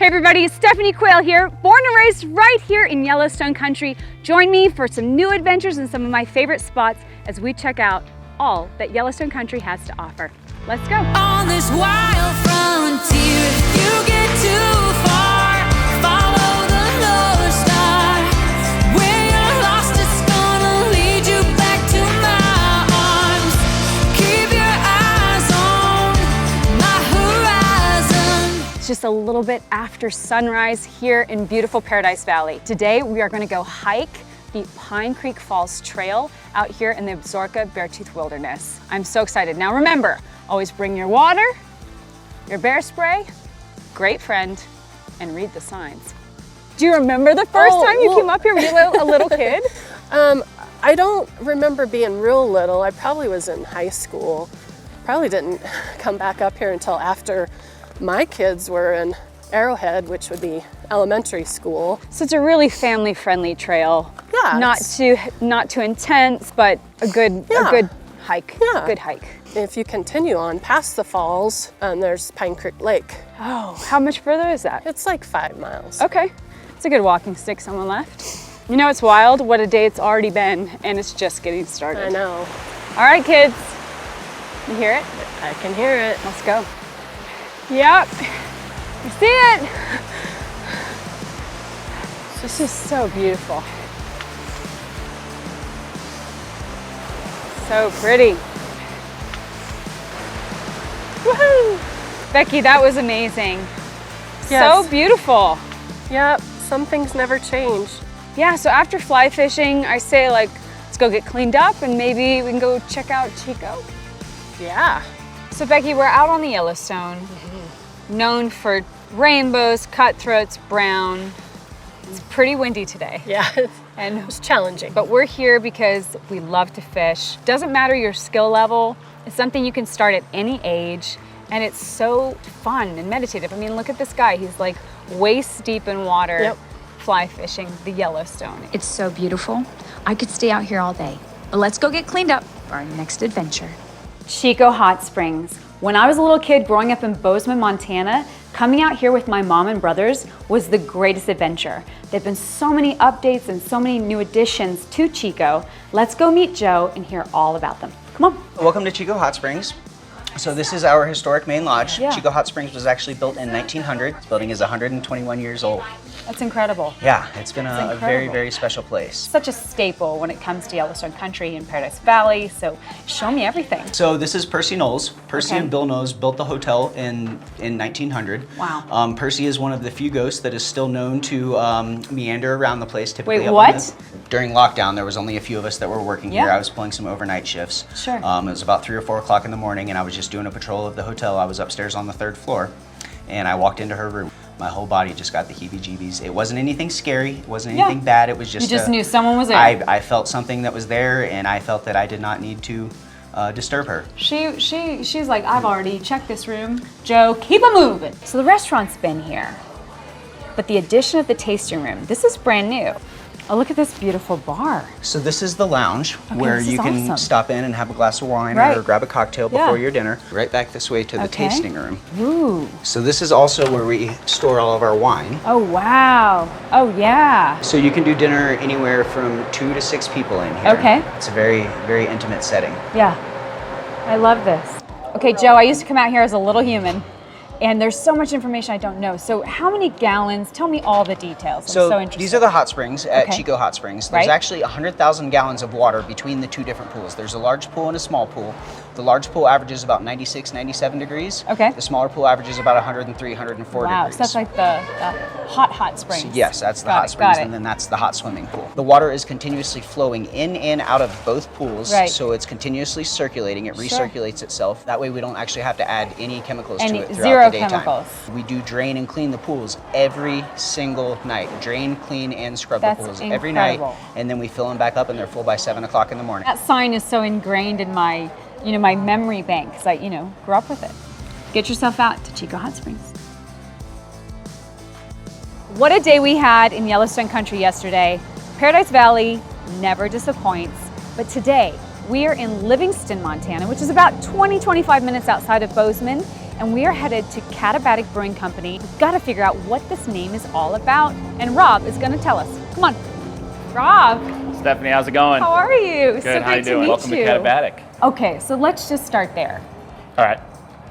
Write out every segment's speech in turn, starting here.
Hey everybody, Stephanie Quayle here, born and raised right here in Yellowstone country. Join me for some new adventures and some of my favorite spots as we check out all that Yellowstone country has to offer. Let's go. On this wild frontier, if you get too far, follow the North Star. Where you're lost, it's gonna lead you back to my arms. Keep your eyes on my horizon. It's just a little bit after sunrise here in beautiful Paradise Valley. Today we are going to go hike the Pine Creek Falls Trail out here in the Absaroka Beartooth Wilderness. I'm so excited. Now remember, always bring your water, your bear spray, great friend, and read the signs. Do you remember the first time you came up here? Were you a little kid? I don't remember being real little. I probably was in high school. Probably didn't come back up here until after my kids were in Arrowhead, which would be elementary school. So it's a really family-friendly trail. Yeah. Not too intense, but a good hike. Yeah. Good hike. If you continue on past the falls, there's Pine Creek Lake. Oh, how much further is that? It's like 5 miles. Okay, it's a good walking stick on the left. You know, it's wild what a day it's already been, and it's just getting started. I know. All right, kids, you hear it? I can hear it. Let's go. Yep, you see it? This is so beautiful. So pretty. Woohoo! Becky, that was amazing. Yes. So beautiful. Yep, some things never change. Yeah, so after fly fishing, I say let's go get cleaned up and maybe we can go check out Chico. Yeah. So Becky, we're out on the Yellowstone, known for rainbows, cutthroats, brown. It's pretty windy today. Yeah, And it's challenging. but we're here because we love to fish. Doesn't matter your skill level. It's something you can start at any age, and it's so fun and meditative. I mean, look at this guy. He's like waist deep in water, Yep. fly fishing the Yellowstone. It's so beautiful. I could stay out here all day. But let's go get cleaned up for our next adventure. Chico Hot Springs. When I was a little kid growing up in Bozeman, Montana, coming out here with my mom and brothers was the greatest adventure. There've been so many updates and so many new additions to Chico. Let's go meet Joe and hear all about them. Come on. Welcome to Chico Hot Springs. So this is our historic main lodge. Yeah. Chico Hot Springs was actually built in 1900. This building is 121 years old. That's incredible. Yeah, it's been a incredible. very, very special place. Such a staple when it comes to Yellowstone country and Paradise Valley, so show me everything. So this is Percy Knowles. Percy Okay. and Bill Knowles built the hotel in 1900. Wow. Percy is one of the few ghosts that is still known to meander around the place. Typically Wait, up on what? During lockdown, there was only a few of us that were working here. Yeah. I was pulling some overnight shifts. Sure. It was about 3 or 4 o'clock in the morning, and I was just doing a patrol of the hotel. I was upstairs on the 3rd floor, and I walked into her room. My whole body just got the heebie-jeebies. It wasn't anything scary. It wasn't anything bad. It was just You just knew someone was there. I felt something that was there, and I felt that I did not need to disturb her. She's like, I've already checked this room. Joe, keep it moving. So the restaurant's been here, but the addition of the tasting room, this is brand new. Oh, look at this beautiful bar. So this is the lounge where this you is can awesome. stop in and have a glass of wine Right. or grab a cocktail Yeah. before your dinner. Right back this way to the Okay. tasting room. Ooh, So this is also where we store all of our wine. oh wow. Oh yeah. So you can do dinner anywhere from 2 to 6 people in here. Okay. It's a very, very intimate setting. Yeah, I love this. Okay, Joe, I used to come out here as a little human, and there's so much information I don't know. So how many gallons? Tell me all the details. I'm so interested. These are the hot springs at Okay. Chico Hot Springs. There's Right. actually 100,000 gallons of water between the 2 different pools. There's a large pool and a small pool. The large pool averages about 96, 97 degrees. Okay. The smaller pool averages about 103, 104 Wow, degrees. so that's like the hot springs. Yes, that's the Got hot it, springs, got it. and then that's the hot swimming pool. The water is continuously flowing in and out of both pools, Right. so it's continuously circulating. It Sure. recirculates itself. That way we don't actually have to add any chemicals Any- to it throughout zero the daytime. chemicals. We do drain and clean the pools every single night. Drain, clean, and scrub That's the pools every night, incredible. and then we fill them back up, and they're full by 7 o'clock in the morning. That sign is so ingrained in my, my memory bank because I, grew up with it. Get yourself out to Chico Hot Springs. What a day we had in Yellowstone country yesterday. Paradise Valley never disappoints, but today we are in Livingston, Montana, which is about 20-25 minutes outside of Bozeman, and we are headed to Katabatic Brewing Company. We've got to figure out what this name is all about, and Rob is going to tell us. Come on. Rob. Stephanie, how's it going? How are you? Good, So how you great to doing? meet Welcome you. to Katabatic. Okay, so let's just start there. All right.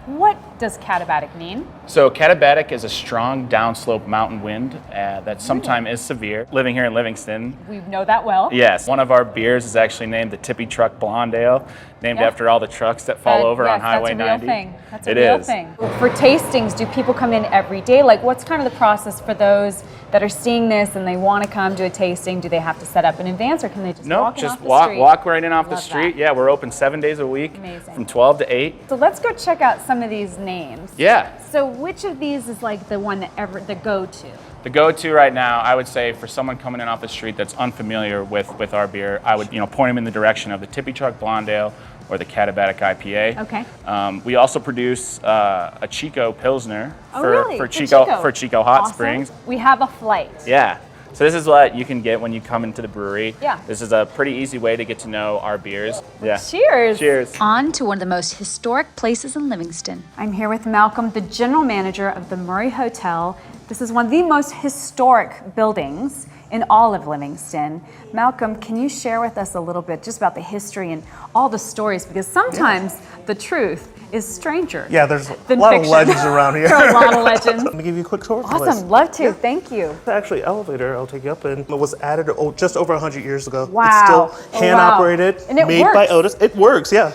What does Katabatic mean? So Katabatic is a strong downslope mountain wind that sometimes is severe. Living here in Livingston. We know that well. Yes. One of our beers is actually named the Tippy Truck Blonde Ale, named after all the trucks that fall over on Highway 90. That's a real thing. That's a It real is. thing. For tastings, do people come in every day? Like, what's kind of the process for those that are seeing this and they want to come to a tasting? Do they have to set up in advance, or can they just walk in just off the street? walk right in off the Love street. that. Yeah, we're open 7 days a week. Amazing. From 12 to 8. So let's go check out some of these names. Yeah. So which of these is like the one that the go-to? The go-to right now, I would say, for someone coming in off the street that's unfamiliar with our beer, I would point them in the direction of the Tippy Truck Blonde Ale or the Katabatic IPA. Okay. We also produce a Chico Pilsner really? for Chico Hot Awesome. Springs. We have a flight. Yeah. So this is what you can get when you come into the brewery. Yeah. This is a pretty easy way to get to know our beers. Yeah. Cheers. Cheers. On to one of the most historic places in Livingston. I'm here with Malcolm, the general manager of the Murray Hotel. This is one of the most historic buildings in all of Livingston. Malcolm, can you share with us a little bit just about the history and all the stories? Because sometimes the truth is stranger. Yeah, there's a than lot fiction. of legends around here. There are a lot of legends. Let me give you a quick tour of the place. Awesome, love to. Thank you. The actually elevator I'll take you up in. It was added just over 100 years ago. Wow. It's still Oh, hand wow. operated, And it made by works. Otis. It works, yeah.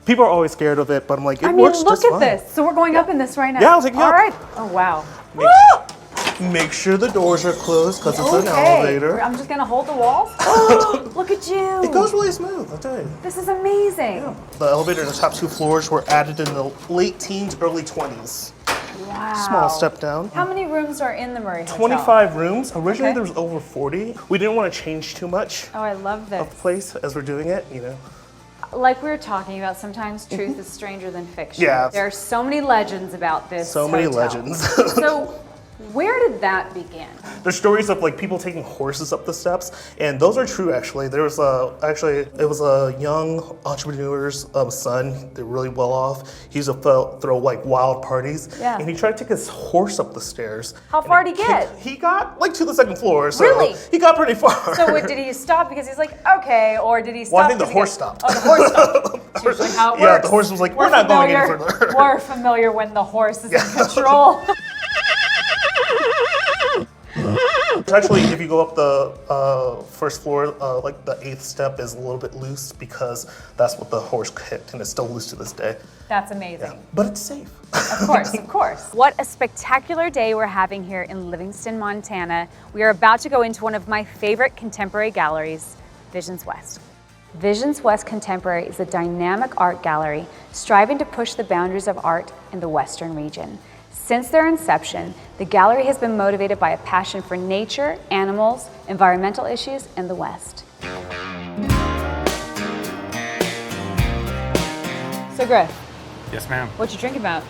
People are always scared of it, but I'm like, it works look just at fine. this. So we're going up in this right now. Yeah, I'll take you All up. right. Oh, wow. Make sure the doors are closed because it's an Okay. elevator. I'm just going to hold the walls. Oh, look at you. It goes really smooth, I'll tell you. This is amazing. The elevator in the top 2 floors were added in the late teens, early 20s. Wow. Small step down. How many rooms are in the Murray Hotel? 25 rooms. Originally Okay. there was over 40. We didn't want to change too much Oh, I love this. of the place as we're doing it, Like we were talking about, sometimes truth is stranger than fiction. Yeah. There are so many legends about this So many hotel. legends. So where did that begin? There's stories of like people taking horses up the steps, and those are true actually. There was it was a young entrepreneur's son. They're really well off. He used to throw like wild parties, Yeah. and he tried to take his horse up the stairs. How and far it did he get? He got like to the 2nd floor, so Really? he got pretty far. So did he stop because he's like, okay, or did he stop? Well, I think the because horse he stopped. Oh, the horse stopped. That's usually how it Yeah, works. the horse was like, we're not going any familiar- further. We're familiar when the horse is in control. Actually, if you go up the first floor, like the 8th step is a little bit loose because that's what the horse kicked, and it's still loose to this day. That's amazing. But it's safe. Of course, of course. What a spectacular day we're having here in Livingston, Montana. We are about to go into one of my favorite contemporary galleries, Visions West. Visions West Contemporary is a dynamic art gallery striving to push the boundaries of art in the Western region. Since their inception, the gallery has been motivated by a passion for nature, animals, environmental issues, and the West. So Griff, Yes, ma'am. what you drink about?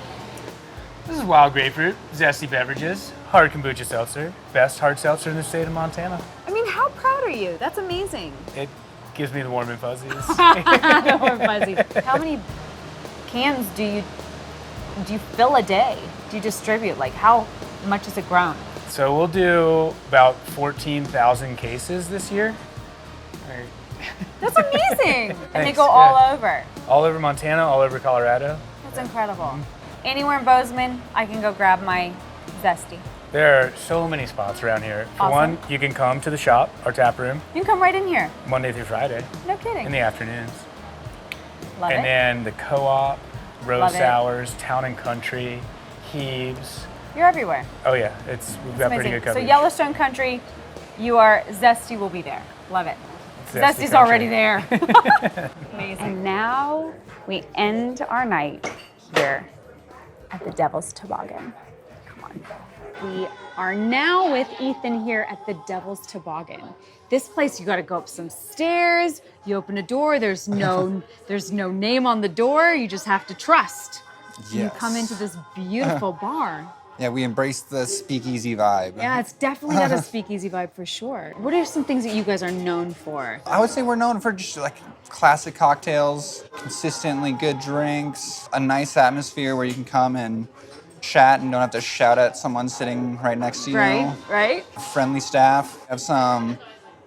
This is wild grapefruit, zesty beverages, hard kombucha seltzer, best hard seltzer in the state of Montana. I mean, how proud are you? That's amazing. It gives me the warm and fuzzies. Warm fuzzy. How many cans do you fill a day? Do you distribute? Like, how much is it grown? So we'll do about 14,000 cases this year. That's amazing. And they Thanks, go yeah. all over. All over Montana, all over Colorado. That's incredible. Anywhere in Bozeman, I can go grab my Zesty. There are so many spots around here. For Awesome. one, you can come to the shop, our tap room, You can come right in here. Monday through Friday No kidding. in the afternoons. Love And it. then the co-op, Love Rose it. Sours, Town and Country, Heaves. You're everywhere. Oh yeah, we've got pretty Amazing. good So coverage. Yellowstone Country, Zesty will be there. Love it. Zesty Zesty's country. already there. Amazing. And now we end our night here at the Devil's Toboggan. Come on. We are now with Ethan here at the Devil's Toboggan. This place, you gotta go up some stairs, you open a door, there's no name on the door, you just have to trust. You come into this beautiful bar. Yeah, we embrace the speakeasy vibe. Yeah, it's definitely got a speakeasy vibe for sure. What are some things that you guys are known for? I would say we're known for just like classic cocktails, consistently good drinks, a nice atmosphere where you can come and chat and don't have to shout at someone sitting right next to you. Right. Friendly staff. Have some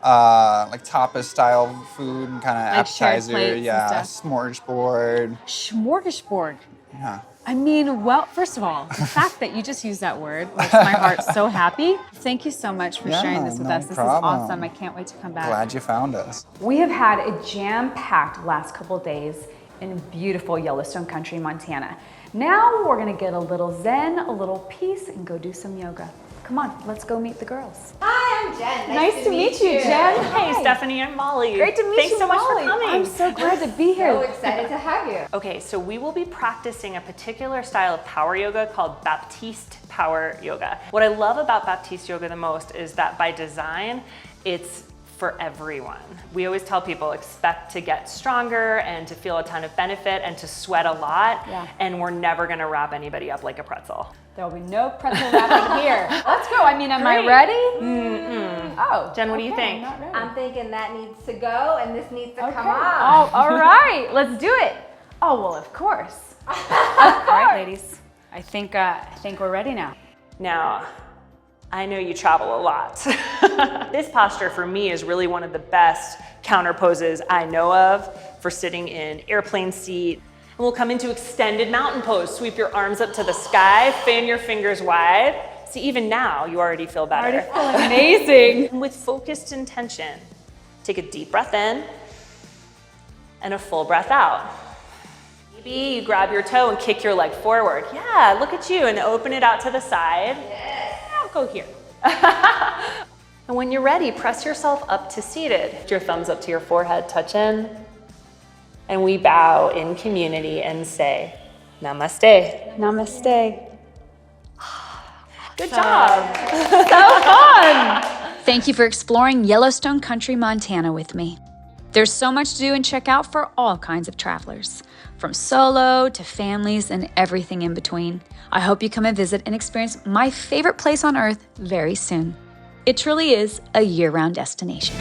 like tapas style food and kind of Like shared appetizer. plates and Yeah, stuff. smorgasbord. Smorgasbord. Yeah. I mean, well, first of all, the fact that you just used that word makes my heart so happy. Thank you so much for sharing this with no us. This problem. is awesome. I can't wait to come back. Glad you found us. We have had a jam-packed last couple days in beautiful Yellowstone country, Montana. Now we're gonna get a little zen, a little peace, and go do some yoga. Come on, let's go meet the girls. Hi, I'm Jen. Nice to meet you, Jen. Hey, Hi. Stephanie and Molly. Great to meet Thanks you, so much for Molly. coming. I'm so glad to be here. So excited to have you. Okay, so we will be practicing a particular style of power yoga called Baptiste Power Yoga. What I love about Baptiste Yoga the most is that by design, it's for everyone. We always tell people expect to get stronger and to feel a ton of benefit and to sweat a lot, and we're never gonna wrap anybody up like a pretzel. There'll be no pretzel wrapping here. Let's go. I mean, am I Great. ready? Oh, Jen, what do you think? I'm not ready. I'm thinking that needs to go and this needs to come Okay. off. Oh, all right. Let's do it. Oh, well, of course. All right, ladies. I think we're ready now. Now, I know you travel a lot. This posture for me is really one of the best counter poses I know of for sitting in airplane seat. And we'll come into extended mountain pose. Sweep your arms up to the sky, fan your fingers wide. See, even now, you already feel better. I already feel amazing. And with focused intention, take a deep breath in and a full breath out. Maybe you grab your toe and kick your leg forward. Yeah, look at you, and open it out to the side. Yes. I'll go here. And when you're ready, press yourself up to seated. Put your thumbs up to your forehead, touch in. And we bow in community and say, Namaste. Namaste. Good job. Thank you for exploring Yellowstone Country, Montana with me. There's so much to do and check out for all kinds of travelers, from solo to families and everything in between. I hope you come and visit and experience my favorite place on earth very soon. It truly is a year-round destination.